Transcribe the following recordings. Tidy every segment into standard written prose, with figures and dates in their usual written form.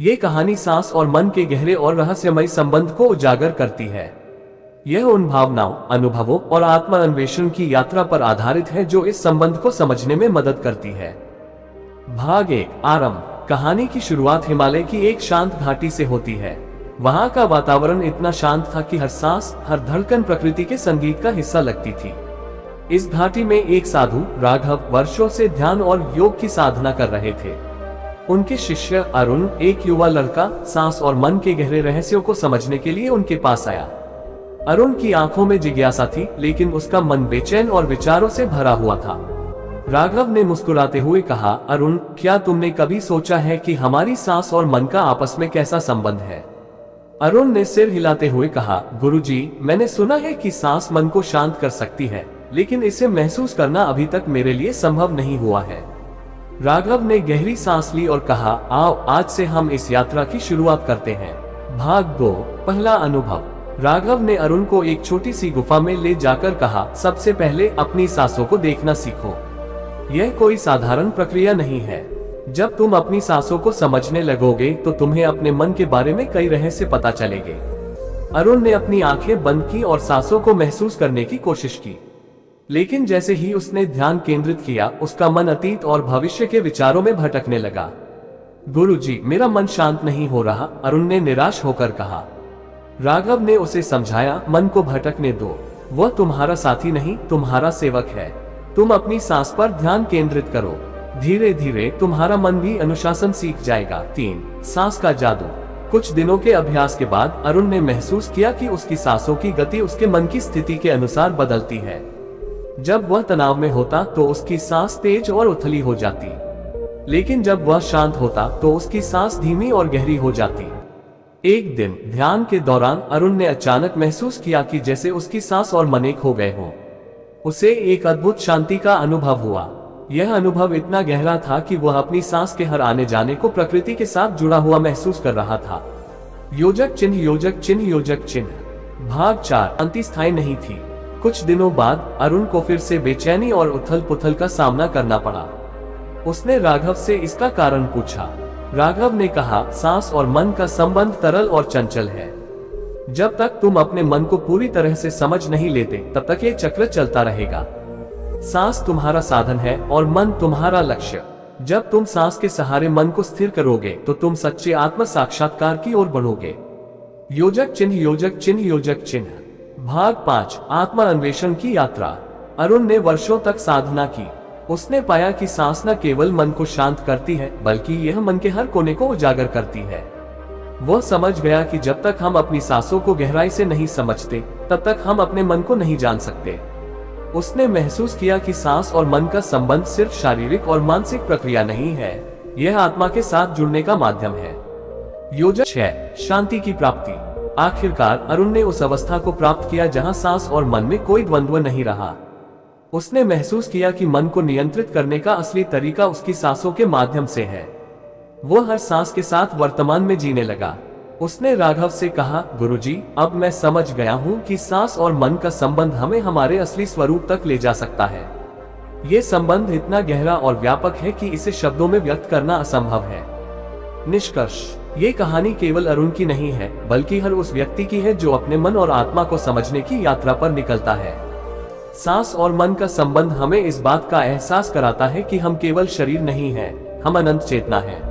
ये कहानी सांस और मन के गहरे और रहस्यमय संबंध को उजागर करती है। यह उन भावनाओं, अनुभवों और आत्म अन्वेषण की यात्रा पर आधारित है जो इस संबंध को समझने में मदद करती है। भाग 1 आरंभ। कहानी की शुरुआत हिमालय की एक शांत घाटी से होती है। वहां का वातावरण इतना शांत था कि हर सांस, हर धड़कन प्रकृति के संगीत का हिस्सा लगती थी। इस घाटी में एक साधु राघव वर्षों से ध्यान और योग की साधना कर रहे थे। उनके शिष्य अरुण, एक युवा लड़का, सांस और मन के गहरे रहस्यों को समझने के लिए उनके पास आया। अरुण की आंखों में जिज्ञासा थी, लेकिन उसका मन बेचैन और विचारों से भरा हुआ था। राघव ने मुस्कुराते हुए कहा, अरुण, क्या तुमने कभी सोचा है कि हमारी सांस और मन का आपस में कैसा संबंध है? अरुण ने सिर हिलाते हुए कहा, गुरुजी, मैंने सुना है कि सांस मन को शांत कर सकती है, लेकिन इसे महसूस करना अभी तक मेरे लिए संभव नहीं हुआ है। राघव ने गहरी सांस ली और कहा, आओ आज से हम इस यात्रा की शुरुआत करते हैं। भाग 2 पहला अनुभव। राघव ने अरुण को एक छोटी सी गुफा में ले जाकर कहा, सबसे पहले अपनी सांसों को देखना सीखो। यह कोई साधारण प्रक्रिया नहीं है। जब तुम अपनी सांसों को समझने लगोगे तो तुम्हें अपने मन के बारे में कई रहस्य पता चलेंगे। अरुण ने अपनी आंखें बंद की और सांसों को महसूस करने की कोशिश की, लेकिन जैसे ही उसने ध्यान केंद्रित किया, उसका मन अतीत और भविष्य के विचारों में भटकने लगा। गुरुजी, मेरा मन शांत नहीं हो रहा, अरुण ने निराश होकर कहा। राघव ने उसे समझाया, मन को भटकने दो, वह तुम्हारा साथी नहीं, तुम्हारा सेवक है। तुम अपनी सांस पर ध्यान केंद्रित करो, धीरे धीरे तुम्हारा मन भी अनुशासन सीख जाएगा। 3 सांस का जादू। कुछ दिनों के अभ्यास के बाद अरुण ने महसूस किया कि उसकी सांसों की गति उसके मन की स्थिति के अनुसार बदलती है। जब वह तनाव में होता तो उसकी सांस तेज और उथली हो जाती, लेकिन जब वह शांत होता तो उसकी सांस धीमी और गहरी हो जाती। एक दिन ध्यान के दौरान अरुण ने अचानक महसूस किया कि जैसे उसकी सांस और मन एक हो गए हों। उसे एक अद्भुत शांति का अनुभव हुआ। यह अनुभव इतना गहरा था कि वह अपनी सांस के हर आने जाने को प्रकृति के साथ जुड़ा हुआ महसूस कर रहा था। योजक चिन्ह, योजक चिन्ह, योजक चिन्ह। भाग 4 शांति स्थायी नहीं थी। कुछ दिनों बाद अरुण को फिर से बेचैनी और उथल पुथल का सामना करना पड़ा। उसने राघव से इसका कारण पूछा। राघव ने कहा, सांस और मन का संबंध तरल और चंचल है। जब तक तुम अपने मन को पूरी तरह से समझ नहीं लेते, तब तक ये चक्र चलता रहेगा। सांस तुम्हारा साधन है और मन तुम्हारा लक्ष्य। जब तुम सांस के सहारे मन को स्थिर करोगे तो तुम सच्चे आत्म साक्षात्कार की ओर बढ़ोगे। योजक चिन्ह, योजक चिन्ह, योजक चिन्ह। भाग 5 आत्म अन्वेषण की यात्रा। अरुण ने वर्षों तक साधना की। उसने पाया कि सांस न केवल मन को शांत करती है, बल्कि यह मन के हर कोने को उजागर करती है। वह समझ गया कि जब तक हम अपनी सांसों को गहराई से नहीं समझते, तब तक हम अपने मन को नहीं जान सकते। उसने महसूस किया कि सांस और मन का संबंध सिर्फ शारीरिक और मानसिक प्रक्रिया नहीं है, यह आत्मा के साथ जुड़ने का माध्यम है। योजक 6 शांति की प्राप्ति। आखिरकार अरुण ने उस अवस्था को प्राप्त किया जहां सांस और मन में कोई द्वंद्व नहीं रहा। उसने महसूस किया कि मन को नियंत्रित करने का असली तरीका उसकी सांसों के माध्यम से है। वो हर सांस के साथ वर्तमान में जीने लगा। उसने राघव से कहा, गुरुजी, अब मैं समझ गया हूँ कि सांस और मन का संबंध हमें हमारे असली स्वरूप तक ले जा सकता है। ये संबंध इतना गहरा और व्यापक है कि इसे शब्दों में व्यक्त करना असंभव है। निष्कर्ष, ये कहानी केवल अरुण की नहीं है, बल्कि हर उस व्यक्ति की है जो अपने मन और आत्मा को समझने की यात्रा पर निकलता है। सांस और मन का संबंध हमें इस बात का एहसास कराता है कि हम केवल शरीर नहीं हैं, हम अनंत चेतना हैं।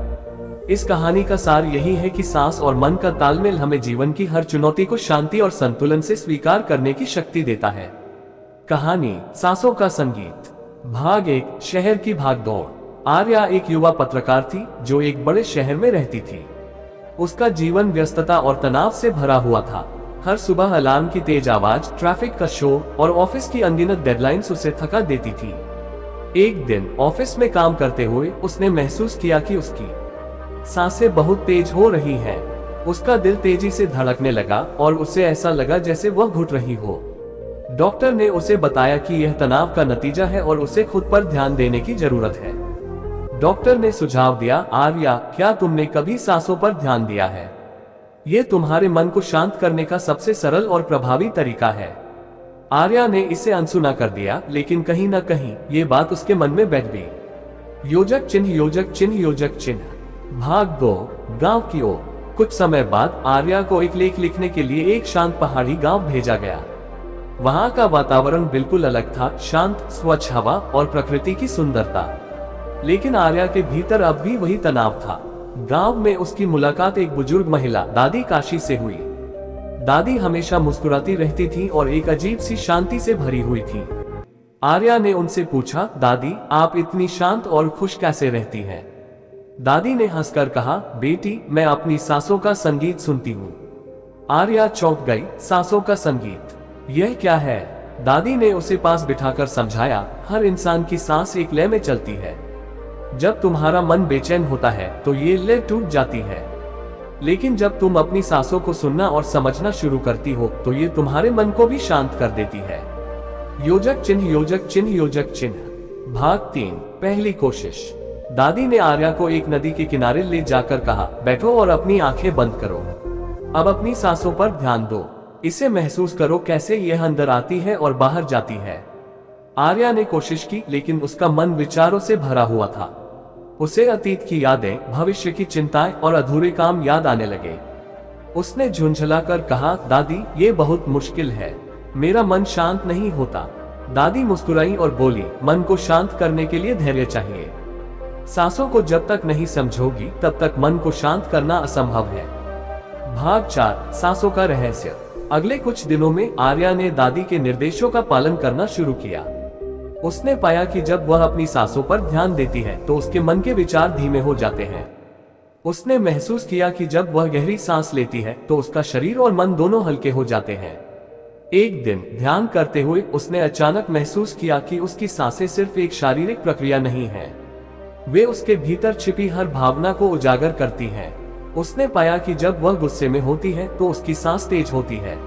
इस कहानी का सार यही है कि सांस और मन का तालमेल हमें जीवन की हर चुनौती को शांति और संतुलन से स्वीकार करने की शक्ति देता है। कहानी सांसों का संगीत। भाग 1 शहर की भागदौड़। आर्या एक युवा पत्रकार थी जो एक बड़े शहर में रहती थी। उसका जीवन व्यस्तता और तनाव से भरा हुआ था। हर सुबह अलार्म की तेज आवाज, ट्रैफिक का शोर और ऑफिस की अनगिनत डेडलाइंस उसे थका देती थी। एक दिन ऑफिस में काम करते हुए उसने महसूस किया कि उसकी सांसें बहुत तेज हो रही हैं। उसका दिल तेजी से धड़कने लगा और उसे ऐसा लगा जैसे वह घुट रही हो। डॉक्टर ने उसे बताया कि यह तनाव का नतीजा है और उसे खुद पर ध्यान देने की जरूरत है। डॉक्टर ने सुझाव दिया, आर्या, क्या तुमने कभी सांसों पर ध्यान दिया है? ये तुम्हारे मन को शांत करने का सबसे सरल और प्रभावी तरीका है। आर्या ने इसे अनसुना कर दिया, लेकिन कहीं न कहीं ये बात उसके मन में बैठ गई। योजक चिन्ह, योजक चिन्ह, योजक चिन्ह। भाग 2 गांव की ओर। कुछ समय बाद आर्या को एक लेख लिखने के लिए एक शांत पहाड़ी गांव भेजा गया। वहां का वातावरण बिल्कुल अलग था, शांत, स्वच्छ हवा और प्रकृति की सुंदरता। लेकिन आर्या के भीतर अब भी वही तनाव था। गांव में उसकी मुलाकात एक बुजुर्ग महिला दादी काशी से हुई। दादी हमेशा मुस्कुराती रहती थी और एक अजीब सी शांति से भरी हुई थी। आर्या ने उनसे पूछा, दादी आप इतनी शांत और खुश कैसे रहती हैं? दादी ने हंसकर कहा, बेटी मैं अपनी सांसों का संगीत सुनती हूँ। आर्या चौंक गई, सांसों का संगीत, यह क्या है? दादी ने उसे पास बिठाकर समझाया, हर इंसान की सांस एक लय में चलती है। जब तुम्हारा मन बेचैन होता है तो ये लय टूट जाती है, लेकिन जब तुम अपनी सांसों को सुनना और समझना शुरू करती हो तो ये तुम्हारे मन को भी शांत कर देती है। योजक चिन्ह योजक चिन्ह योजक चिन्ह। भाग 3 पहली कोशिश। दादी ने आर्या को एक नदी के किनारे ले जाकर कहा, बैठो और अपनी आंखें बंद करो। अब अपनी सांसों पर ध्यान दो, इसे महसूस करो कैसे यह अंदर आती है और बाहर जाती है। आर्या ने कोशिश की, लेकिन उसका मन विचारों से भरा हुआ था। उसे अतीत की यादें, भविष्य की चिंताएं और अधूरे काम याद आने लगे। उसने झुंझलाकर कहा, दादी ये बहुत मुश्किल है, मेरा मन शांत नहीं होता। दादी मुस्कुराई और बोली, मन को शांत करने के लिए धैर्य चाहिए। सांसों को जब तक नहीं समझोगी तब तक मन को शांत करना असंभव है। भाग 4 सांसों का रहस्य। अगले कुछ दिनों में आर्या ने दादी के निर्देशों का पालन करना शुरू किया। उसने पाया कि जब वह अपनी सांसों पर ध्यान देती है तो उसके मन के विचार धीमे हो जाते हैं। उसने महसूस किया कि जब वह गहरी सांस लेती है तो उसका शरीर और मन दोनों हल्के हो जाते हैं। एक दिन ध्यान करते हुए उसने अचानक महसूस किया कि उसकी सांसें सिर्फ एक शारीरिक प्रक्रिया नहीं है, वे उसके भीतर छिपी हर भावना को उजागर करती हैं। उसने पाया कि जब वह गुस्से में होती है तो उसकी सांस तेज होती है,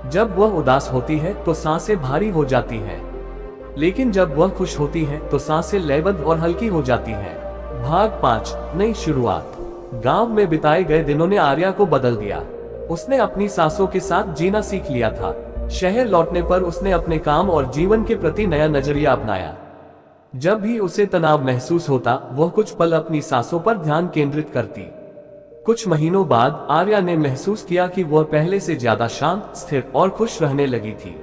जब वह उदास होती है तो सांसें भारी हो जाती हैं, लेकिन जब वह खुश होती है तो सांसें लयबद्ध और हल्की हो जाती हैं। भाग 5 नई शुरुआत। गांव में बिताए गए दिनों ने आर्या को बदल दिया। उसने अपनी सांसों के साथ जीना सीख लिया था। शहर लौटने पर उसने अपने काम और जीवन के प्रति नया नजरिया अपनाया। जब भी उसे तनाव महसूस होता वह कुछ पल अपनी सांसों पर ध्यान केंद्रित करती। कुछ महीनों बाद आर्या ने महसूस किया कि वह पहले से ज्यादा शांत, स्थिर और खुश रहने लगी थी।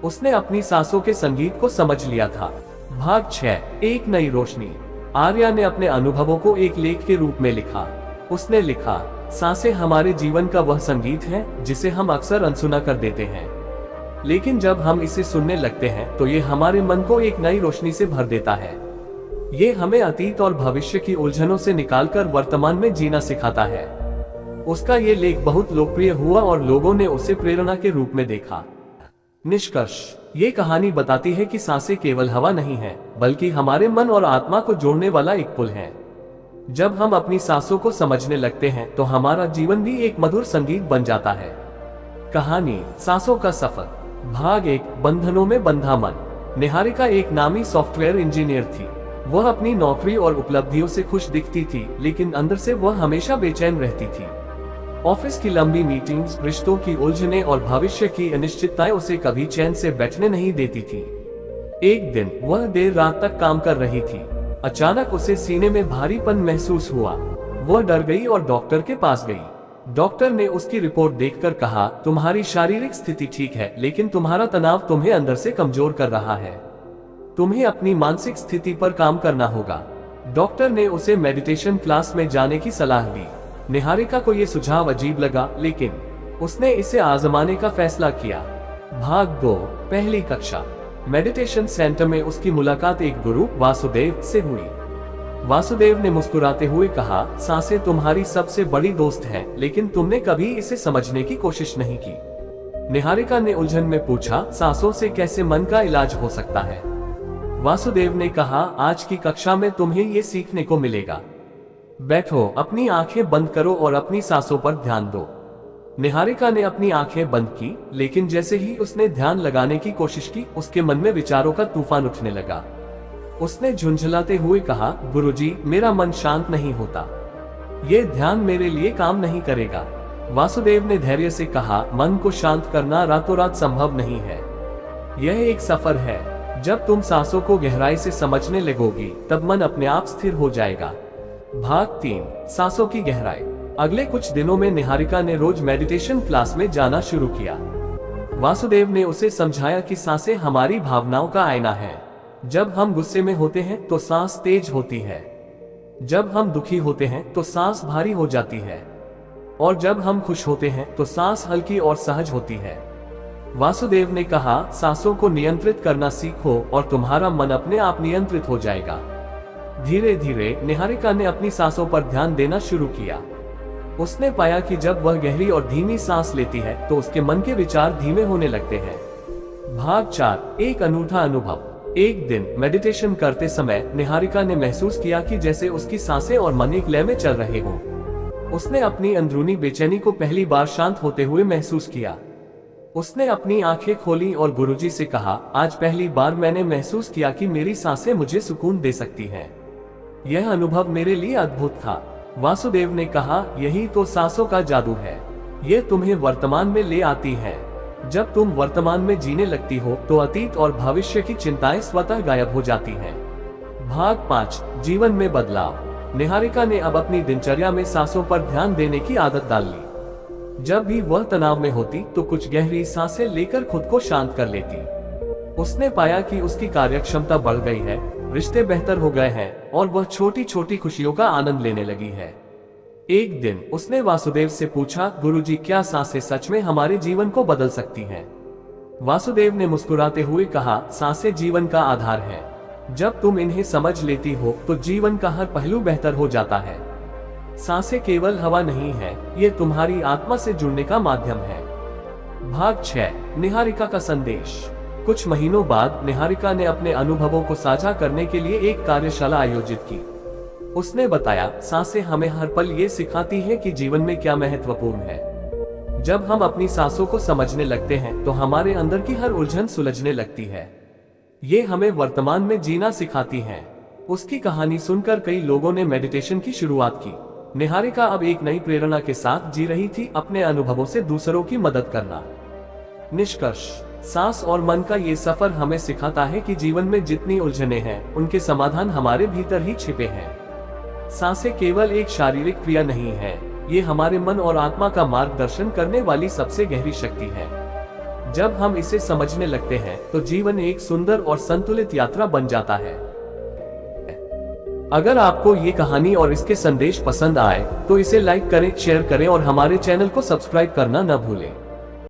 उसने अपनी सांसों के संगीत को समझ लिया था। भाग 6 एक नई रोशनी। आर्या ने अपने अनुभवों को एक लेख के रूप में लिखा। उसने लिखा, सांसें हमारे जीवन का वह संगीत है जिसे हम अक्सर अनसुना कर देते हैं, लेकिन जब हम इसे सुनने लगते हैं तो ये हमारे मन को एक नई रोशनी से भर देता है। ये हमें अतीत और भविष्य की उलझनों से निकालकर वर्तमान में जीना सिखाता है। उसका ये लेख बहुत लोकप्रिय हुआ और लोगों ने उसे प्रेरणा के रूप में देखा। निष्कर्ष, ये कहानी बताती है कि सांसें केवल हवा नहीं है, बल्कि हमारे मन और आत्मा को जोड़ने वाला एक पुल है। जब हम अपनी सांसों को समझने लगते हैं तो हमारा जीवन भी एक मधुर संगीत बन जाता है। कहानी सांसों का सफर। भाग 1 बंधनों में बंधा मन। निहारिका एक नामी सॉफ्टवेयर इंजीनियर थी। वह अपनी नौकरी और उपलब्धियों से खुश दिखती थी, लेकिन अंदर से वह हमेशा बेचैन रहती थी। ऑफिस की लंबी मीटिंग्स, रिश्तों की उलझनें और भविष्य की अनिश्चितताएं उसे कभी चैन से बैठने नहीं देती थी। एक दिन वह देर रात तक काम कर रही थी। अचानक उसे सीने में भारीपन महसूस हुआ। वह डर गई और डॉक्टर के पास गई। डॉक्टर ने उसकी रिपोर्ट देखकर कहा, तुम्हारी शारीरिक स्थिति ठीक है, लेकिन तुम्हारा तनाव तुम्हें अंदर से कमजोर कर रहा है। तुम्हें अपनी मानसिक स्थिति पर काम करना होगा। डॉक्टर ने उसे मेडिटेशन क्लास में जाने की सलाह दी। निहारिका को यह सुझाव अजीब लगा, लेकिन उसने इसे आजमाने का फैसला किया। भाग 2 पहली कक्षा। मेडिटेशन सेंटर में उसकी मुलाकात एक गुरु वासुदेव से हुई। वासुदेव ने मुस्कुराते हुए कहा, सांसें तुम्हारी सबसे बड़ी दोस्त हैं, लेकिन तुमने कभी इसे समझने की कोशिश नहीं की। निहारिका ने उलझन में पूछा, सांसों से कैसे मन का इलाज हो सकता है? वासुदेव ने कहा, आज की कक्षा में तुम्हें ये सीखने को मिलेगा। बैठो, अपनी आंखें बंद करो और अपनी सांसों पर ध्यान दो। निहारिका ने अपनी आंखें बंद की, लेकिन जैसे ही उसने ध्यान लगाने की कोशिश की, उसके मन में विचारों का तूफान उठने लगा। उसने झुंझलाते हुए कहा, गुरुजी, मेरा मन शांत नहीं होता। ये ध्यान मेरे लिए काम नहीं करेगा। वासुदेव ने धैर्य से कहा, मन को शांत करना रातों रात संभव नहीं है। यह एक सफर है। जब तुम सांसों को गहराई से समझने लगोगी, तब मन अपने आप स्थिर हो जाएगा। भाग 3, सांसों की गहराई। अगले कुछ दिनों में निहारिका ने रोज मेडिटेशन क्लास में जाना शुरू किया। वासुदेव ने उसे समझाया कि सांसें हमारी भावनाओं का आईना है। जब हम गुस्से में होते हैं तो सांस तेज होती है, जब हम दुखी होते हैं तो सांस भारी हो जाती है, और जब हम खुश होते हैं तो सांस हल्की और सहज होती है। वासुदेव ने कहा, सांसों को नियंत्रित करना सीखो और तुम्हारा मन अपने आप नियंत्रित हो जाएगा। धीरे धीरे निहारिका ने अपनी सांसों पर ध्यान देना शुरू किया। उसने पाया कि जब वह गहरी और धीमी सांस लेती है तो उसके मन के विचार धीमे होने लगते हैं। भाग 4, एक अनूठा अनुभव। एक दिन मेडिटेशन करते समय निहारिका ने महसूस किया कि जैसे उसकी सांसें और मन एक लय में चल रहे हों। उसने अपनी अंदरूनी बेचैनी को पहली बार शांत होते हुए महसूस किया। उसने अपनी आंखें खोली और गुरुजी से कहा, आज पहली बार मैंने महसूस किया कि मेरी सांसें मुझे सुकून दे सकती हैं। यह अनुभव मेरे लिए अद्भुत था। वासुदेव ने कहा, यही तो सांसों का जादू है। ये तुम्हें वर्तमान में ले आती है। जब तुम वर्तमान में जीने लगती हो तो अतीत और भविष्य की चिंताएं स्वतः गायब हो जाती हैं। भाग 5, जीवन में बदलाव। निहारिका ने अब अपनी दिनचर्या में सांसों पर ध्यान देने की आदत डाल ली। जब भी वह तनाव में होती तो कुछ गहरी सांसें लेकर खुद को शांत कर लेती। उसने पाया कि उसकी कार्यक्षमता बढ़ गई है, रिश्ते बेहतर हो गए हैं और वह छोटी छोटी खुशियों का आनंद लेने लगी है। एक दिन उसने वासुदेव से पूछा, गुरुजी, क्या सांसें सच में हमारे जीवन को बदल सकती हैं? वासुदेव ने मुस्कुराते हुए कहा, सांसें जीवन का आधार है। जब तुम इन्हें समझ लेती हो तो जीवन का हर पहलू बेहतर हो जाता है। सांसें केवल हवा नहीं है, ये तुम्हारी आत्मा से जुड़ने का माध्यम है। भाग 6, निहारिका का संदेश। कुछ महीनों बाद निहारिका ने अपने अनुभवों को साझा करने के लिए एक कार्यशाला आयोजित की। उसने बताया, सांसें हमें हर पल ये सिखाती हैं कि जीवन में क्या महत्वपूर्ण है। जब हम अपनी सांसों को समझने लगते हैं तो हमारे अंदर की हर उलझन सुलझने लगती है। ये हमें वर्तमान में जीना सिखाती हैं। उसकी कहानी सुनकर कई लोगों ने मेडिटेशन की शुरुआत की। निहारिका अब एक नई प्रेरणा के साथ जी रही थी, अपने अनुभवों से दूसरों की मदद करना। निष्कर्ष, सांस और मन का ये सफर हमें सिखाता है कि जीवन में जितनी उलझनें हैं, उनके समाधान हमारे भीतर ही छिपे हैं। सांसें केवल एक शारीरिक क्रिया नहीं है, ये हमारे मन और आत्मा का मार्गदर्शन करने वाली सबसे गहरी शक्ति है। जब हम इसे समझने लगते हैं तो जीवन एक सुंदर और संतुलित यात्रा बन जाता है। अगर आपको ये कहानी और इसके संदेश पसंद आए तो इसे लाइक करें, शेयर करें और हमारे चैनल को सब्सक्राइब करना न भूलें।